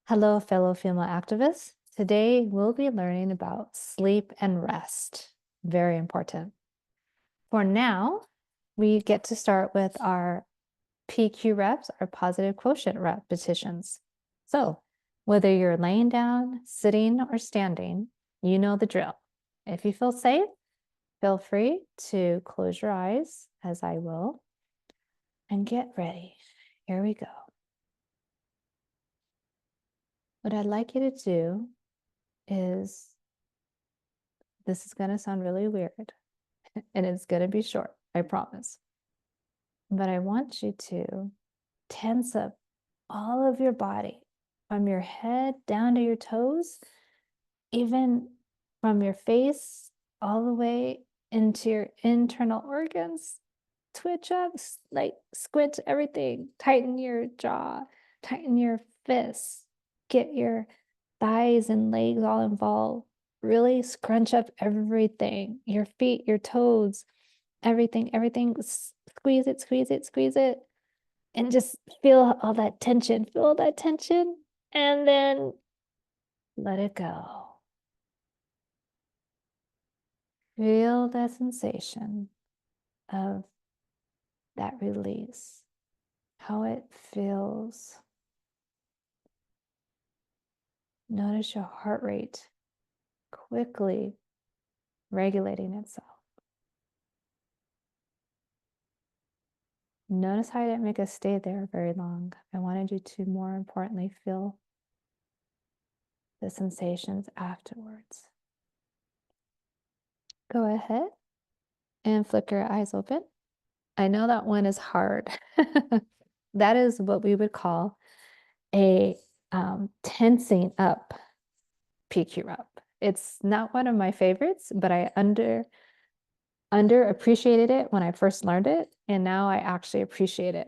Hello, fellow female activists. Today we'll be learning about sleep and rest. Very important. For now, we get to start with our PQ reps, our positive quotient repetitions. So, whether you're laying down, sitting, or standing, you know the drill. If you feel safe, feel free to close your eyes, as I will, and get ready. Here we go. What I'd like you to do is, this is going to sound really weird, and it's going to be short, I promise. But I want you to tense up all of your body, from your head down to your toes, even from your face all the way into your internal organs. Twitch up, like squint everything, tighten your jaw, tighten your fists, get your thighs and legs all involved. Really scrunch up everything, your feet, your toes, everything. Squeeze it, squeeze it, squeeze it. And just feel all that tension, and then let it go. Feel that sensation of that release, how it feels. Notice your heart rate quickly regulating itself. Notice how I didn't make us stay there very long. I wanted you to, more importantly, feel the sensations afterwards. Go ahead and flick your eyes open. I know that one is hard. That is what we would call a tensing up PQ rep. It's not one of my favorites, but I underappreciated it when I first learned it, and now I actually appreciate it.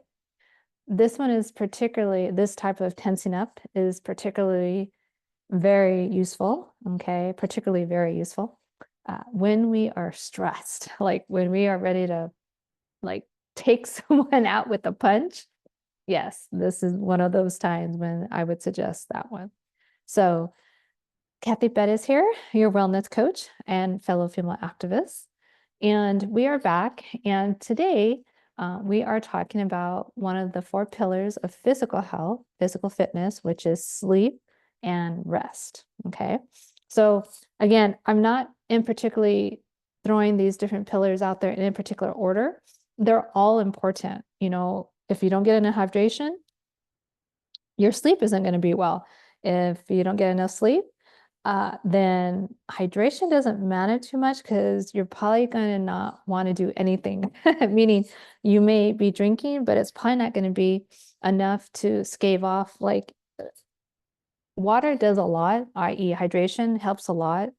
This one is particularly, this type of tensing up is particularly very useful, okay? Particularly very useful when we are stressed, like when we are ready to like take someone out with a punch. Yes, this is one of those times when I would suggest that one. So Cathy is here, your wellness coach and fellow female activist. And we are back. And today we are talking about one of the 4 pillars of physical health, physical fitness, which is sleep and rest. Okay. So again, I'm not in particularly throwing these different pillars out there in a particular order. They're all important. You know, if you don't get enough hydration, your sleep isn't going to be well. If you don't get enough sleep, then hydration doesn't matter too much because you're probably going to not want to do anything. Meaning you may be drinking, but it's probably not going to be enough to stave off. Like water does a lot, i.e. hydration helps a lot.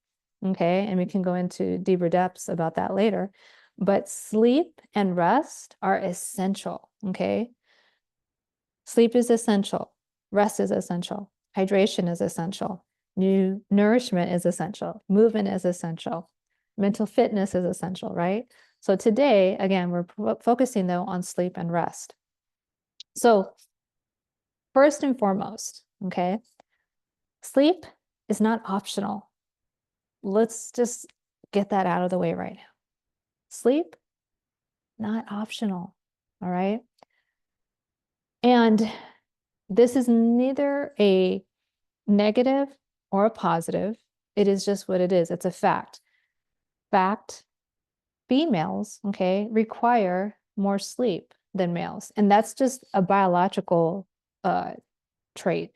Okay. And we can go into deeper depths about that later. But sleep and rest are essential. Okay. Sleep is essential. Rest is essential. Hydration is essential. New nourishment is essential. Movement is essential. Mental fitness is essential, right? So today, again, we're focusing though on sleep and rest. So first and foremost, okay, sleep is not optional. Let's just get that out of the way right now. Sleep, not optional, all right? And this is neither a negative or a positive. It is just what it is. It's a fact. Fact, females, okay, require more sleep than males. And that's just a biological trait.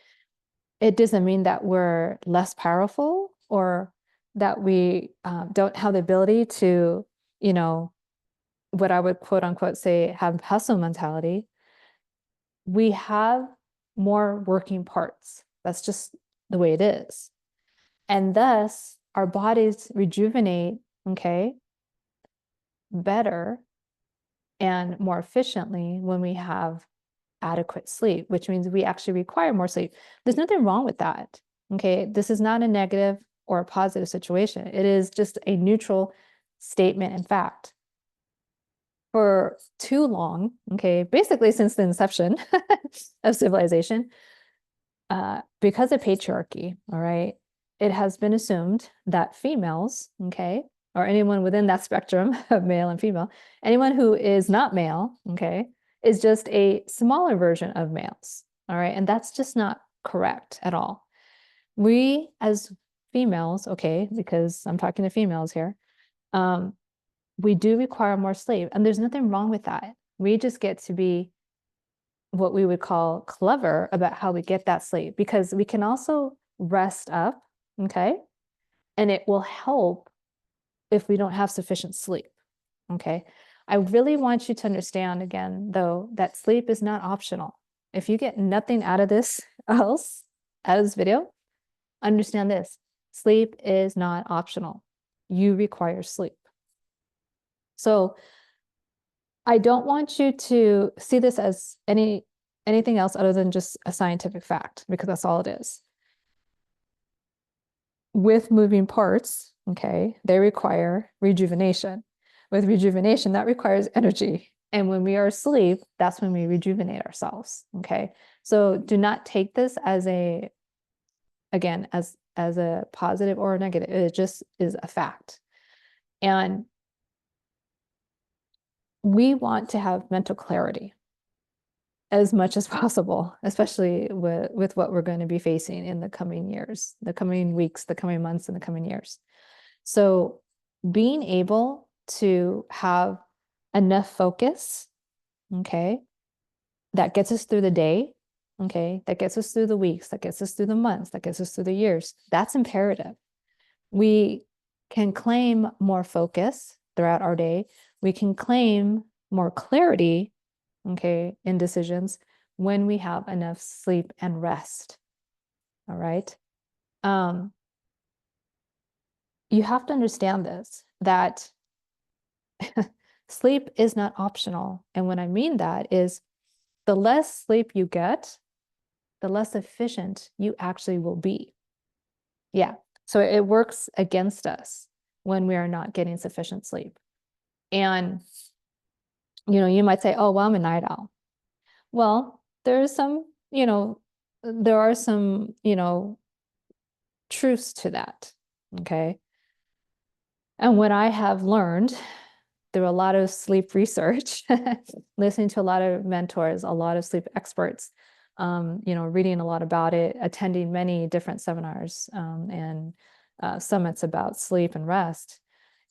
It doesn't mean that we're less powerful or that we don't have the ability to, you know, what I would quote unquote say, have hustle mentality. We have more working parts. That's just the way it is. And thus, our bodies rejuvenate, okay, better and more efficiently when we have adequate sleep, which means we actually require more sleep. There's nothing wrong with that, okay? This is not a negative or a positive situation. It is just a neutral statement and fact. For too long, okay, basically since the inception of civilization, because of patriarchy, all right, it has been assumed that females, okay, or anyone within that spectrum of male and female, anyone who is not male, okay, is just a smaller version of males, all right, and that's just not correct at all. We as females, okay, because I'm talking to females here, we do require more sleep, and there's nothing wrong with that. We just get to be what we would call clever about how we get that sleep, because we can also rest up, okay? And it will help if we don't have sufficient sleep, okay? I really want you to understand again, though, that sleep is not optional. If you get nothing out of this else, out of this video, understand this: sleep is not optional. You require sleep. So I don't want you to see this as anything else other than just a scientific fact, because that's all it is. With moving parts, okay, they require rejuvenation. With rejuvenation, that requires energy. And when we are asleep, that's when we rejuvenate ourselves, okay? So do not take this as again, as a positive or a negative. It just is a fact. And we want to have mental clarity as much as possible, especially with what we're going to be facing in the coming years, the coming weeks, the coming months, and the coming years. So being able to have enough focus, okay, that gets us through the day, okay, that gets us through the weeks, that gets us through the months, that gets us through the years, that's imperative. We can claim more focus throughout our day. We can claim more clarity, okay, in decisions when we have enough sleep and rest. All right. You have to understand this, that sleep is not optional. And what I mean that is the less sleep you get, the less efficient you actually will be. Yeah. So it works against us when we are not getting sufficient sleep. And, you might say, oh, well, I'm a night owl. Well, there's some, there are some, truths to that. Okay. And what I have learned through a lot of sleep research, listening to a lot of mentors, a lot of sleep experts, reading a lot about it, attending many different seminars and summits about sleep and rest,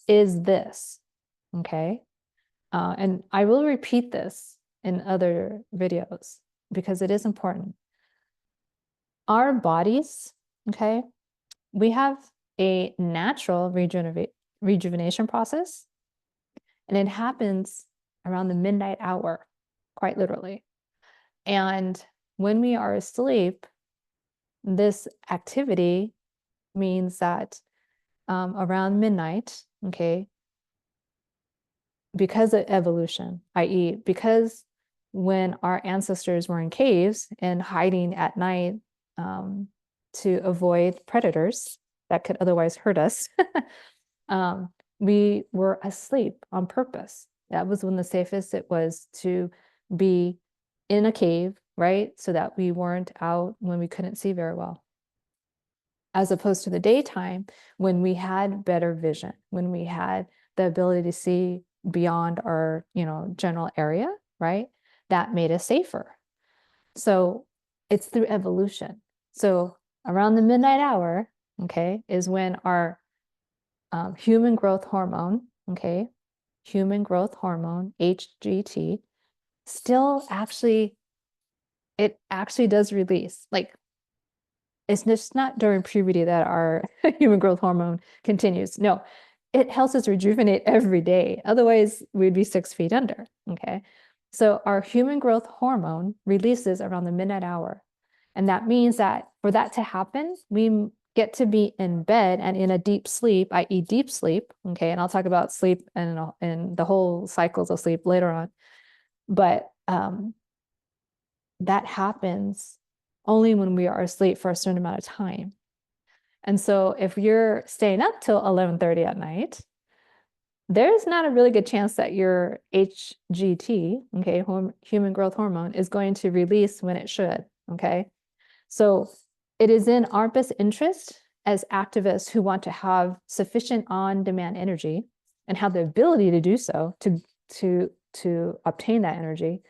is this, okay? And I will repeat this in other videos because it is important. Our bodies, okay, we have a natural rejuvenation process, and it happens around the midnight hour, quite literally. And when we are asleep, this activity means that around midnight, okay, because of evolution, i.e., because when our ancestors were in caves and hiding at night to avoid predators that could otherwise hurt us, we were asleep on purpose. That was when the safest it was to be in a cave, right? So that we weren't out when we couldn't see very well. As opposed to the daytime when we had better vision, when we had the ability to see beyond our, general area, right? That made us safer. So it's through evolution. So around the midnight hour, okay, is when our human growth hormone, okay, human growth hormone, HGT, it actually does release. Like, it's just not during puberty that our human growth hormone continues. No, it helps us rejuvenate every day. Otherwise, we'd be 6 feet under, okay? So our human growth hormone releases around the midnight hour. And that means that for that to happen, we get to be in bed and in a deep sleep, i.e. deep sleep, okay? And I'll talk about sleep and the whole cycles of sleep later on. But that happens only when we are asleep for a certain amount of time. And so if you're staying up till 11:30 at night, there's not a really good chance that your HGT, okay, human growth hormone, is going to release when it should, okay? So it is in our best interest as activists who want to have sufficient on-demand energy and have the ability to do so, to obtain that energy,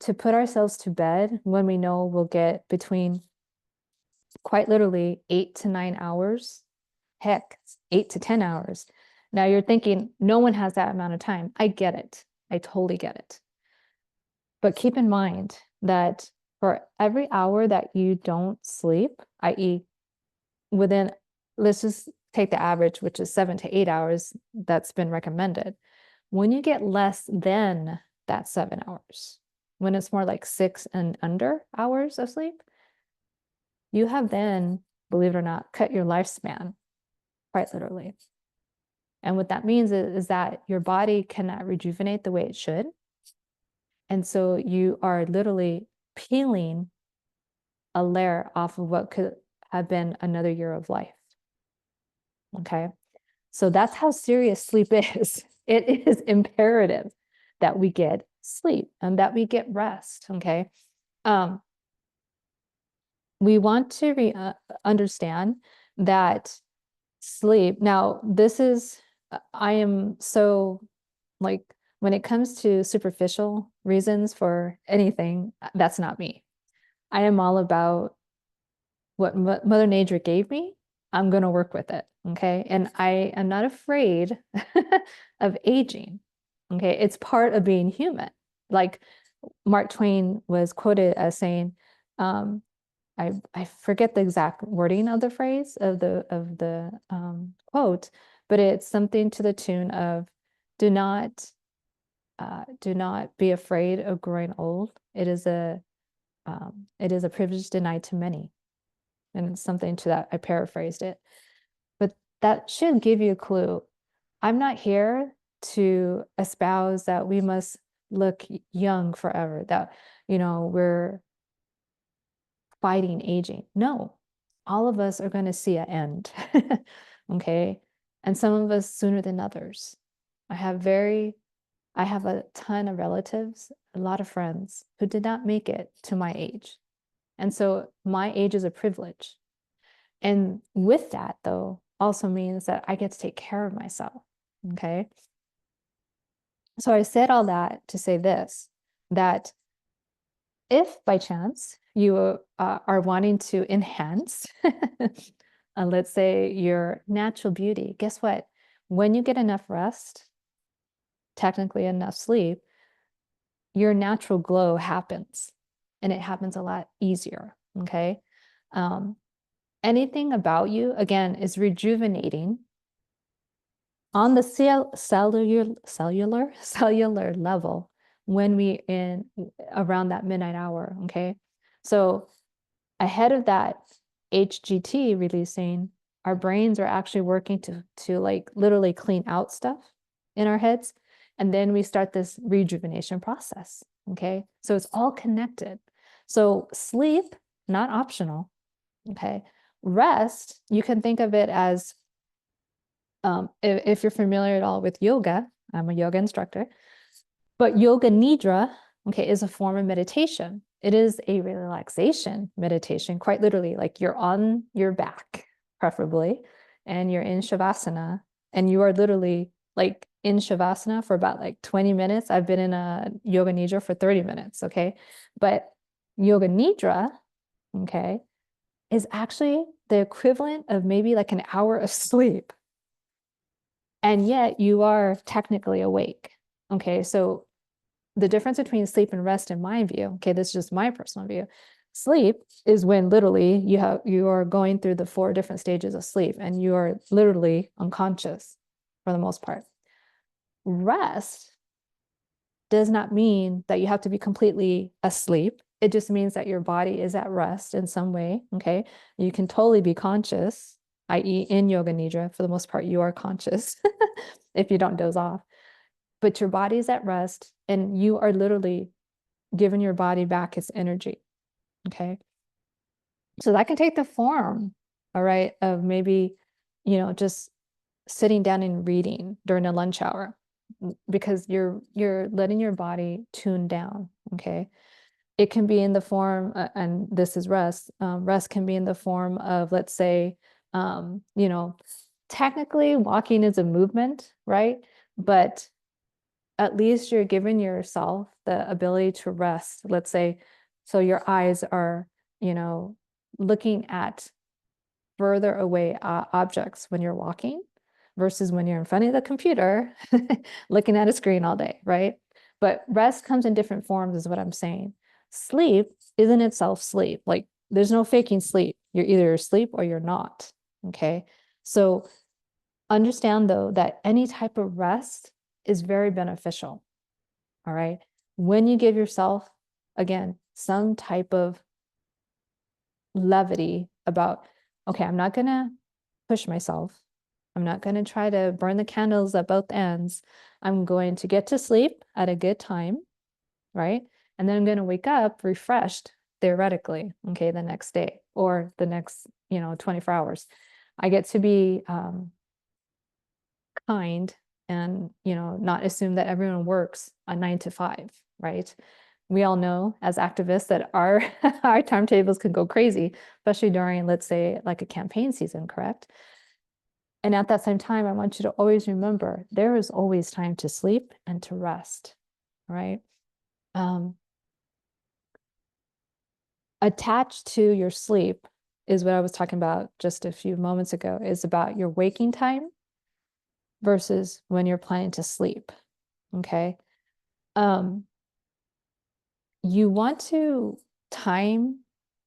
to put ourselves to bed when we know we'll get between, quite literally, 8 to 9 hours, heck, 8 to 10 hours. Now you're thinking, no one has that amount of time. I get it. I totally get it. But keep in mind that for every hour that you don't sleep, i.e., within, let's just take the average, which is 7 to 8 hours that's been recommended. When you get less than that 7 hours, when it's more like 6 and under hours of sleep, you have then, believe it or not, cut your lifespan, quite literally. And what that means is that your body cannot rejuvenate the way it should. And so you are literally peeling a layer off of what could have been another year of life. Okay. So that's how serious sleep is. It is imperative that we get sleep and that we get rest. Okay. We want to understand that sleep. Now, this is, I am so, like, when it comes to superficial reasons for anything, that's not me. I am all about what Mother Nature gave me. I'm going to work with it. Okay. And I am not afraid of aging. Okay. It's part of being human. Like Mark Twain was quoted as saying, I forget the exact wording of the phrase of the quote, but it's something to the tune of, do not be afraid of growing old. It is a privilege denied to many. And it's something to that, I paraphrased it. But that should give you a clue. I'm not here to espouse that we must look young forever, that, we're fighting aging. No, all of us are going to see an end. Okay. And some of us sooner than others. I have a ton of relatives, a lot of friends who did not make it to my age. And so my age is a privilege. And with that, though, also means that I get to take care of myself. Okay. So I said all that to say this, that if by chance you are wanting to enhance, let's say, your natural beauty, guess what? When you get enough rest, technically enough sleep, your natural glow happens, and it happens a lot easier. Okay. Anything about you, again, is rejuvenating on the cellular level when we in around that midnight hour. Okay. So ahead of that HGT releasing, our brains are actually working to like literally clean out stuff in our heads. And then we start this rejuvenation process. Okay. So it's all connected. So sleep, not optional. Okay. Rest, you can think of it as, if you're familiar at all with yoga, I'm a yoga instructor, but yoga nidra, okay, is a form of meditation. It is a relaxation meditation, quite literally, like you're on your back, preferably, and you're in shavasana, and you are literally like in shavasana for about like 20 minutes. I've been in a yoga nidra for 30 minutes, okay? But yoga nidra, okay, is actually the equivalent of maybe like an hour of sleep. And yet you are technically awake. Okay, so the difference between sleep and rest, in my view, okay, this is just my personal view. Sleep is when literally you are going through the 4 different stages of sleep and you are literally unconscious for the most part. Rest does not mean that you have to be completely asleep. It just means that your body is at rest in some way. Okay. You can totally be conscious, i.e., in yoga nidra. For the most part, you are conscious if you don't doze off. But your body is at rest and you are literally giving your body back its energy. Okay. So that can take the form, all right, of maybe, just sitting down and reading during a lunch hour, because you're letting your body tune down. Okay. it can be in the form, and this is rest. Rest can be in the form of, let's say, you know, technically walking is a movement, right? But at least you're giving yourself the ability to rest. Let's say, so your eyes are, you know, looking at further away objects when you're walking versus when you're in front of the computer looking at a screen all day, right? But rest comes in different forms, is what I'm saying. Sleep isn't itself sleep. Like there's no faking sleep. You're either asleep or you're not. Okay. So understand though that any type of rest is very beneficial. All right. When you give yourself, again, some type of levity about, okay, I'm not going to push myself. I'm not going to try to burn the candles at both ends. I'm going to get to sleep at a good time, right? And then I'm going to wake up refreshed, theoretically, okay, the next day or the next, 24 hours. I get to be kind and, not assume that everyone works a 9 to 5, right? We all know as activists that our our timetables can go crazy, especially during, let's say, like a campaign season, correct? And at that same time, I want you to always remember there is always time to sleep and to rest, right? Attached to your sleep is what I was talking about just a few moments ago, is about your waking time versus when you're planning to sleep, okay? You want to time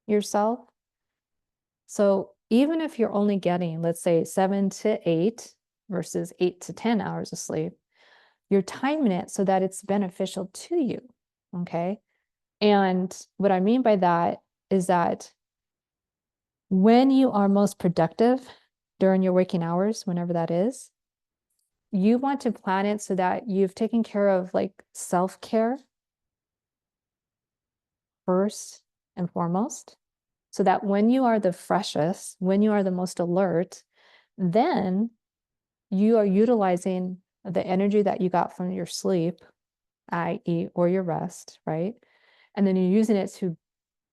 yourself. So even if you're only getting, let's say, 7 to 8 versus 8 to 10 hours of sleep, you're timing it so that it's beneficial to you. Okay. And what I mean by that is that when you are most productive during your waking hours, whenever that is, you want to plan it so that you've taken care of like self-care first and foremost, so that when you are the freshest, when you are the most alert, then you are utilizing the energy that you got from your sleep, i.e., or your rest, right? And then you're using it to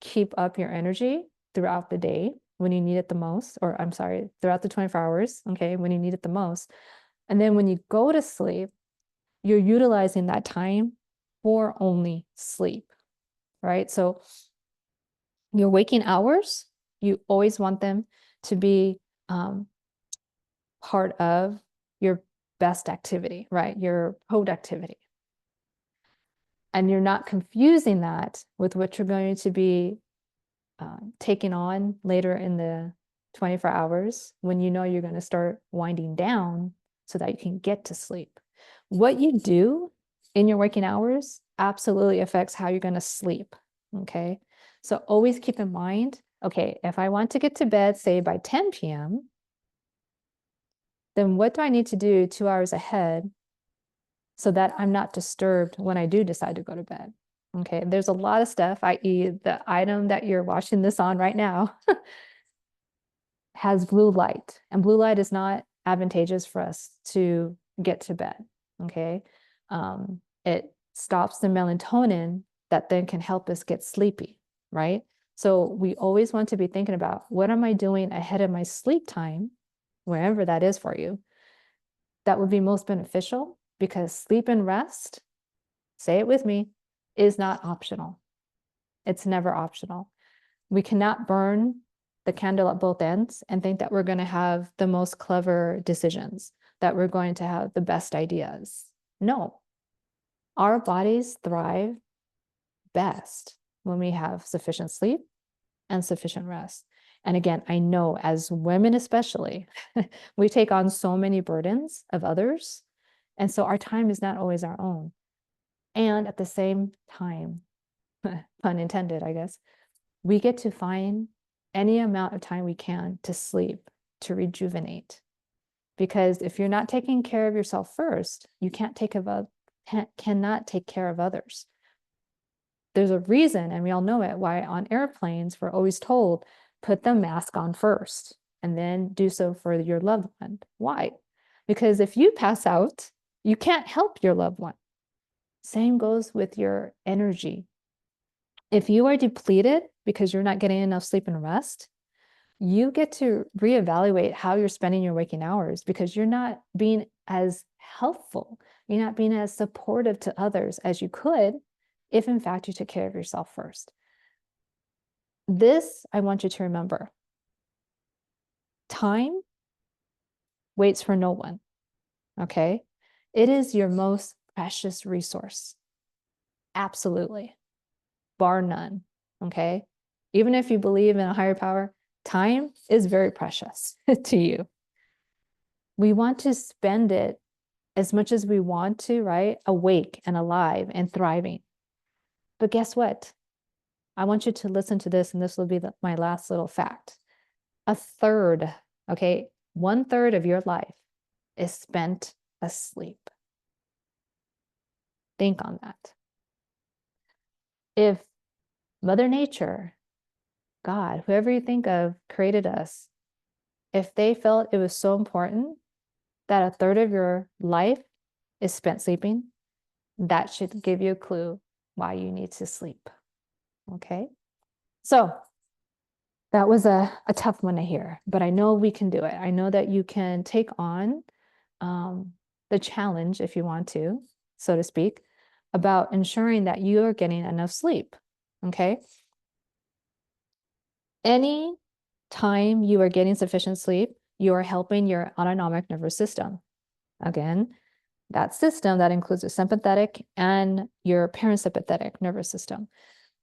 keep up your energy throughout the day when you need it the most, or I'm sorry, throughout the 24 hours, okay, when you need it the most. And then when you go to sleep, you're utilizing that time for only sleep, right? So your waking hours, you always want them to be part of your best activity, right? Your productivity. And you're not confusing that with what you're going to be taking on later in the 24 hours when you know you're going to start winding down so that you can get to sleep. What you do in your waking hours absolutely affects how you're going to sleep. Okay. So always keep in mind, okay, if I want to get to bed, say by 10 p.m., then what do I need to do 2 hours ahead so that I'm not disturbed when I do decide to go to bed? Okay, there's a lot of stuff, i.e., the item that you're watching this on right now has blue light, and blue light is not advantageous for us to get to bed. Okay, it stops the melatonin that then can help us get sleepy, right? So we always want to be thinking about what am I doing ahead of my sleep time, wherever that is for you, that would be most beneficial, because sleep and rest, say it with me, is not optional. It's never optional. We cannot burn the candle at both ends and think that we're going to have the most clever decisions, that we're going to have the best ideas. No, our bodies thrive best when we have sufficient sleep and sufficient rest. And again, I know as women especially, we take on so many burdens of others. And so our time is not always our own. And at the same time, pun intended, I guess, we get to find any amount of time we can to sleep, to rejuvenate. Because if you're not taking care of yourself first, you cannot take care of others. There's a reason, and we all know it, why on airplanes we're always told, put the mask on first and then do so for your loved one. Why? Because if you pass out, you can't help your loved one. Same goes with your energy. If you are depleted because you're not getting enough sleep and rest, you get to reevaluate how you're spending your waking hours because you're not being as helpful. You're not being as supportive to others as you could if, in fact, you took care of yourself first. This, I want you to remember. Time waits for no one, okay? It is your most precious resource. Absolutely. Bar none, okay? Even if you believe in a higher power, time is very precious to you. We want to spend it as much as we want to, right? Awake and alive and thriving. But guess what? I want you to listen to this, and this will be my last little fact. A third, okay, 1/3 of your life is spent asleep. Think on that. If Mother Nature, God, whoever you think of, created us, if they felt it was so important that a third of your life is spent sleeping, that should give you a clue why you need to sleep. Okay? So that was a tough one to hear, but I know we can do it. I know that you can take on the challenge, if you want to, so to speak, about ensuring that you are getting enough sleep. Okay? Any time you are getting sufficient sleep, you are helping your autonomic nervous system. Again, that system that includes the sympathetic and your parasympathetic nervous system.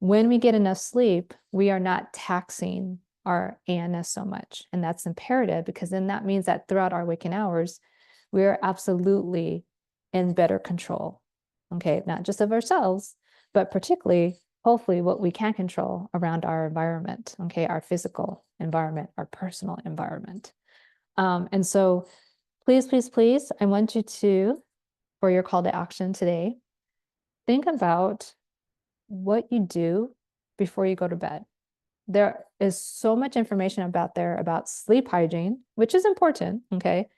When we get enough sleep, we are not taxing our ANS so much. And that's imperative because then that means that throughout our waking hours, we are absolutely in better control. Okay, not just of ourselves, but particularly, hopefully, what we can control around our environment. Okay, our physical environment, our personal environment. And so please, please, please, I want you to, for your call to action today, think about what you do before you go to bed. There is so much information about sleep hygiene, which is important, okay?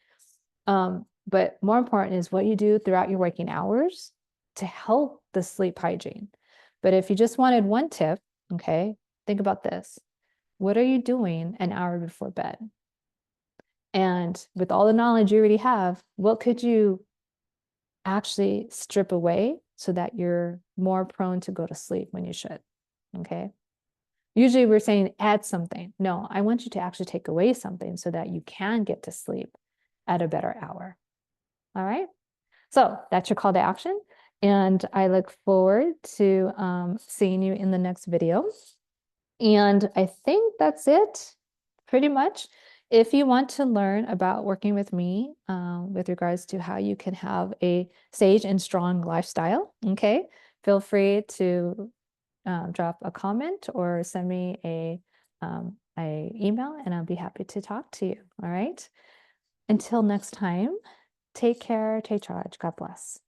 But more important is what you do throughout your waking hours to help the sleep hygiene. But if you just wanted one tip, okay, think about this. What are you doing an hour before bed? And with all the knowledge you already have, what could you actually strip away so that you're more prone to go to sleep when you should? Okay. Usually we're saying add something. No, I want you to actually take away something so that you can get to sleep at a better hour. All right. So that's your call to action. And I look forward to seeing you in the next video. And I think that's it pretty much. If you want to learn about working with me with regards to how you can have a sage and strong lifestyle, okay, feel free to drop a comment or send me a email, and I'll be happy to talk to you. All right. Until next time, take care, take charge. God bless.